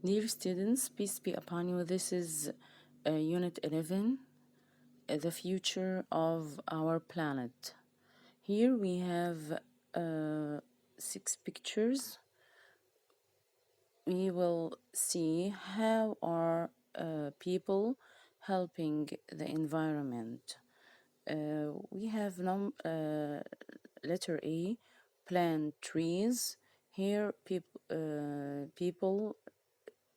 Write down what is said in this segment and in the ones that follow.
Dear students, peace be upon you. This is Unit 11, the future of our planet. Here we have 6 pictures. We will see how are people helping the environment. We have letter A, plant trees. Here people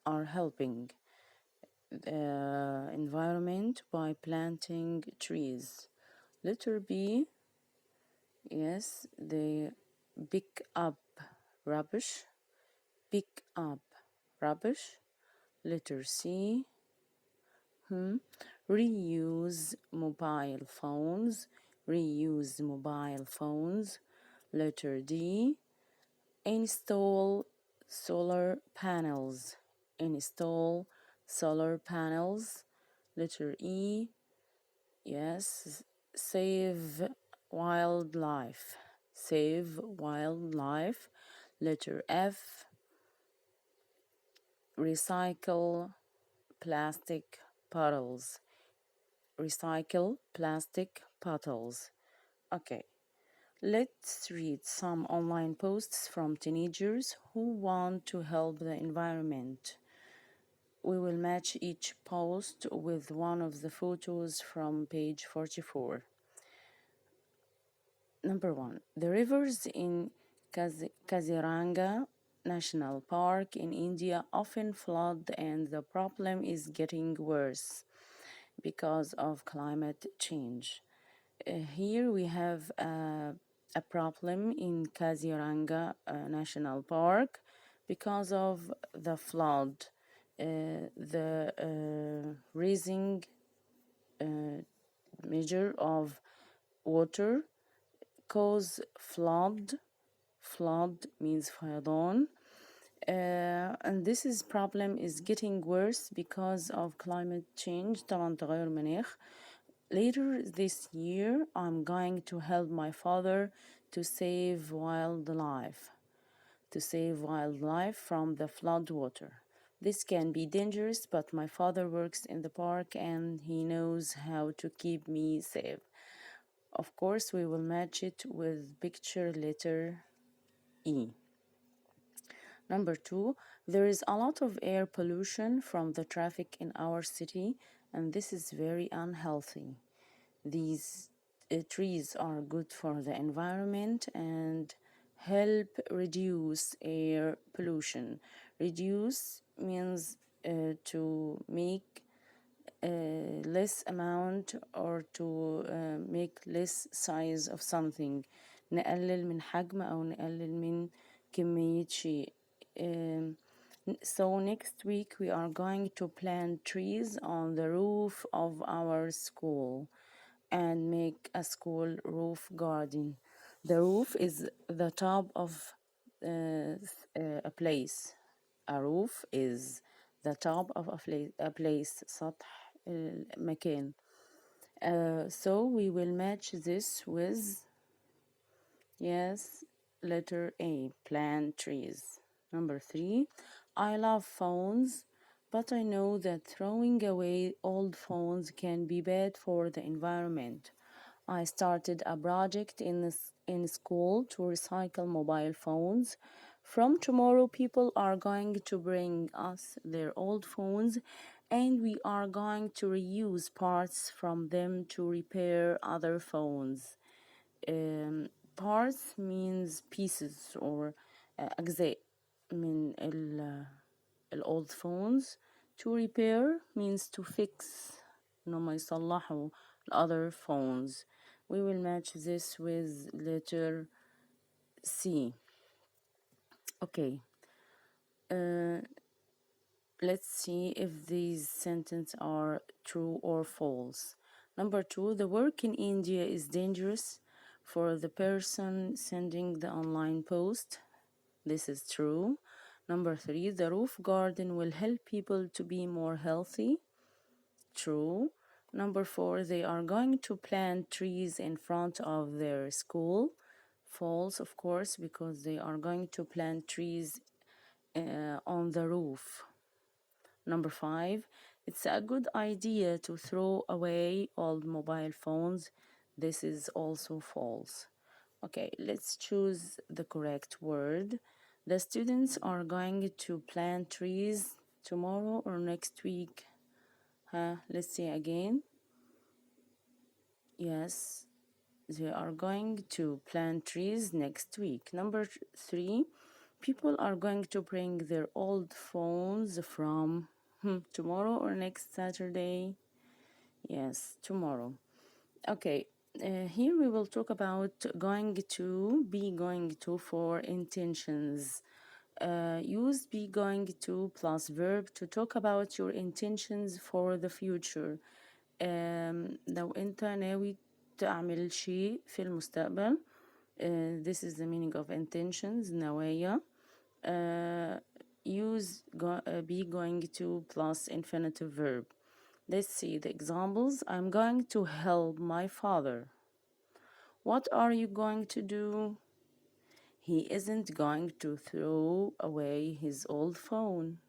are helping the environment by planting trees. Letter B, yes, they pick up rubbish, pick up rubbish. Letter C, reuse mobile phones, reuse mobile phones. Letter D, install solar panels, install solar panels. Letter E, yes, save wildlife, save wildlife. Letter F, recycle plastic bottles, recycle plastic bottles. Okay, let's read some online posts from teenagers who want to help the environment. We will match each post with one of the photos from page 44. Number 1. The rivers in Kaziranga National Park in India often flood, and the problem is getting worse because of climate change. Here we have a problem in Kaziranga National Park because of the flood. The rising measure of water cause flood. Flood means فيضان. And this is problem is getting worse because of climate change, طبعا تغير المناخ. Later this year, I'm going to help my father to save wildlife from the flood water. This can be dangerous, but my father works in the park and he knows how to keep me safe. Of course, we will match it with picture letter E. Number 2, there is a lot of air pollution from the traffic in our city, and this is very unhealthy. These trees are good for the environment and help reduce air pollution. Reduce means to make less amount or to make less size of something. نقلل من حجم أو نقلل من كمية شيء. So next week we are going to plant trees on the roof of our school and make a school roof garden. The roof is the top of a place. A roof is the top of a place, سطح مكان. So we will match this with, yes, letter A, plant trees. Number 3, I love phones, but I know that throwing away old phones can be bad for the environment. I started a project in school to recycle mobile phones. From tomorrow, people are going to bring us their old phones, and we are going to reuse parts from them to repair other phones. Parts means pieces or أجزاء من old phones. To repair means to fix. إنهم يصلحوا other phones. We will match this with letter C. Okay. Let's see if these sentences are true or false. Number 2, the work in India is dangerous for the person sending the online post. This is true. Number 3, the roof garden will help people to be more healthy. True. Number 4, they are going to plant trees in front of their school. False, of course, because they are going to plant trees on the roof. Number 5, it's a good idea to throw away old mobile phones. This is also false. Okay, let's choose the correct word. The students are going to plant trees tomorrow or next week. Let's see again. Yes, they are going to plant trees next week. Number 3, people are going to bring their old phones from tomorrow or next Saturday. Yes, tomorrow. Okay, here we will talk about be going to for intentions. Use be going to plus verb to talk about your intentions for the future. لو أنت ناوي تعمل شيء في المستقبل. This is the meaning of intentions, نوايا. Use be going to plus infinitive verb. Let's see the examples. I'm going to help my father. What are you going to do? He isn't going to throw away his old phone.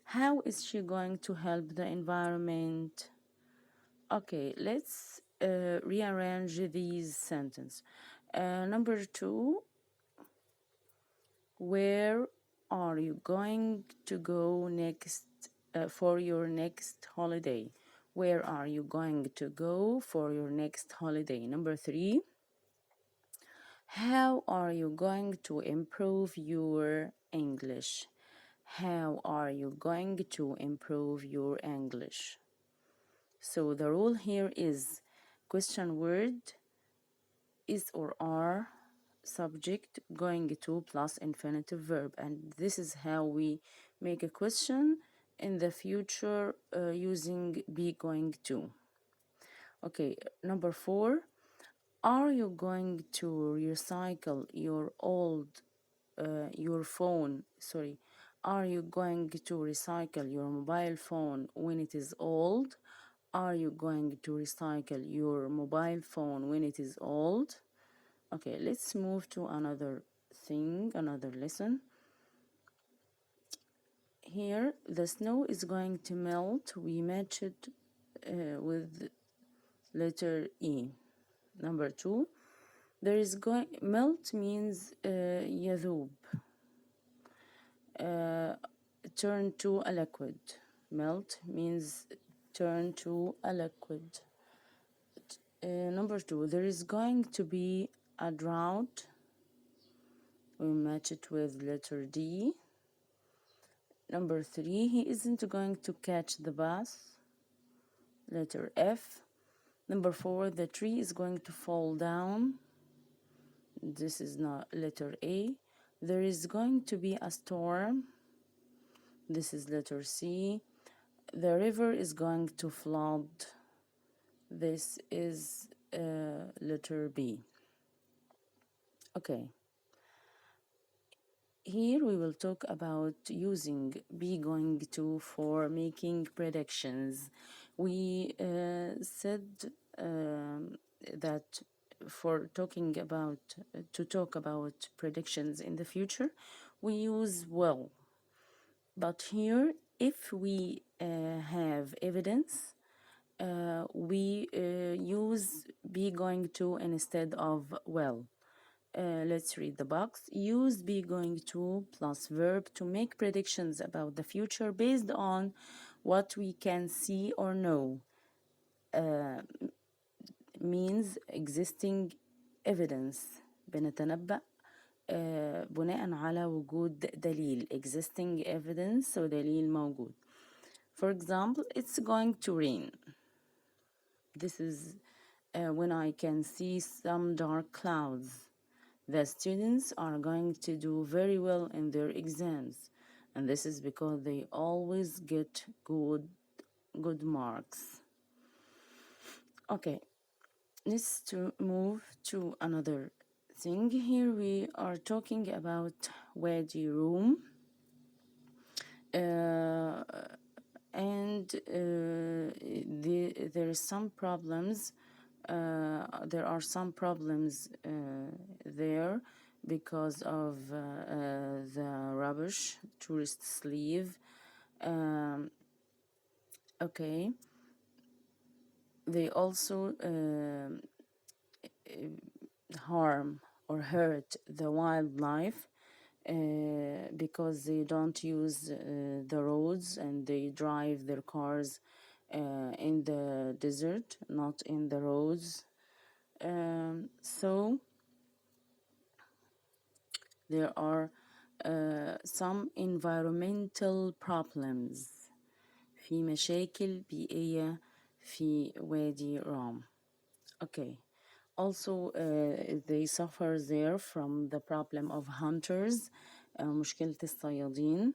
How is she going to help the environment? Okay, let's rearrange these sentences. Number 2, where are you going to go next for your next holiday? Where are you going to go for your next holiday? Number 3, how are you going to improve your English? How are you going to improve your English? So the rule here is question word is or are, subject going to plus infinitive verb, and this is how we make a question in the future using be going to. Okay, number 4, are you going to recycle your phone? Are you going to recycle your mobile phone when it is old? Are you going to recycle your mobile phone when it is old? Okay, let's move to another lesson. Here, the snow is going to melt. We match it with letter E. Number 2, melt means يذوب, turn to a liquid. Melt means turn to a liquid. Number 2, there is going to be a drought. We match it with letter D. Number 3, he isn't going to catch the bus. Letter F. Number 4, the tree is going to fall down. This is not letter A. There is going to be a storm. This is letter C. The river is going to flood. This is letter B. Okay. Here we will talk about using be going to for making predictions. We said that for to talk about predictions in the future, we use will. But here, if we have evidence, we use be going to instead of will. Let's read the box. Use be going to plus verb to make predictions about the future based on what we can see or know. Means existing evidence. بنتنبأ بناء على وجود دليل. Existing evidence ودليل موجود. For example, it's going to rain. This is when I can see some dark clouds. The students are going to do very well in their exams, and this is because they always get good marks. Okay, let's move to another thing. Here we are talking about wadi room, and there is some problems. There are some problems there because of the rubbish tourists leave. Um, okay, they also harm or hurt the wildlife because they don't use the roads and they drive their cars in the desert, not in the roads. So there are some environmental problems. في مشاكل بيئية في وادي رام. Okay. Also, they suffer there from the problem of hunters. مشكلة الصيادين.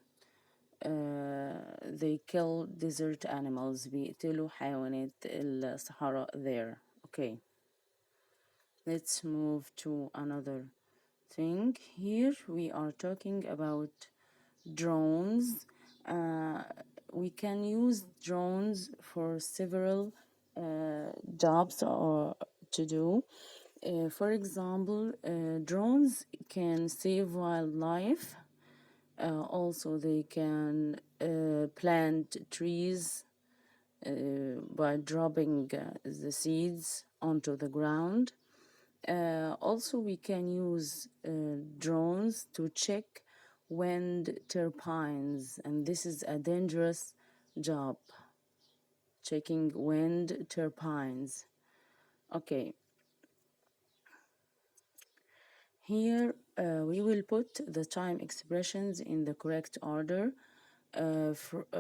They kill desert animals. بيقتلوا حيوانات الصحراء there. Okay. Let's move to another thing. Here we are talking about drones. We can use drones for several jobs or to do. For example, drones can save wildlife. Also, they can plant trees by dropping the seeds onto the ground. Also, we can use drones to check wind turbines, and this is a dangerous job, checking wind turbines. Okay, here we will put the time expressions in the correct order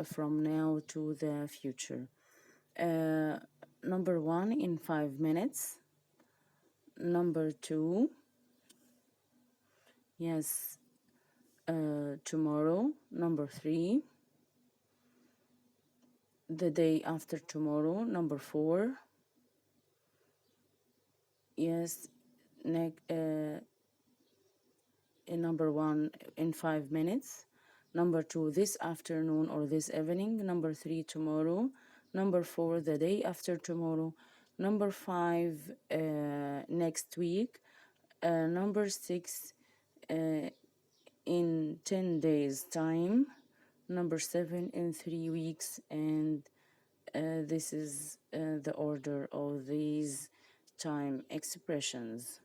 from now to the future. Number 1, in 5 minutes. Number 2, yes, tomorrow. Number 3, the day after tomorrow. Number 4, yes, number 1, in 5 minutes. Number 2, this afternoon or this evening. Number 3, tomorrow. Number 4, the day after tomorrow. Number 5, next week. Number 6, in 10 days time. Number 7, in 3 weeks. And this is the order of these time expressions.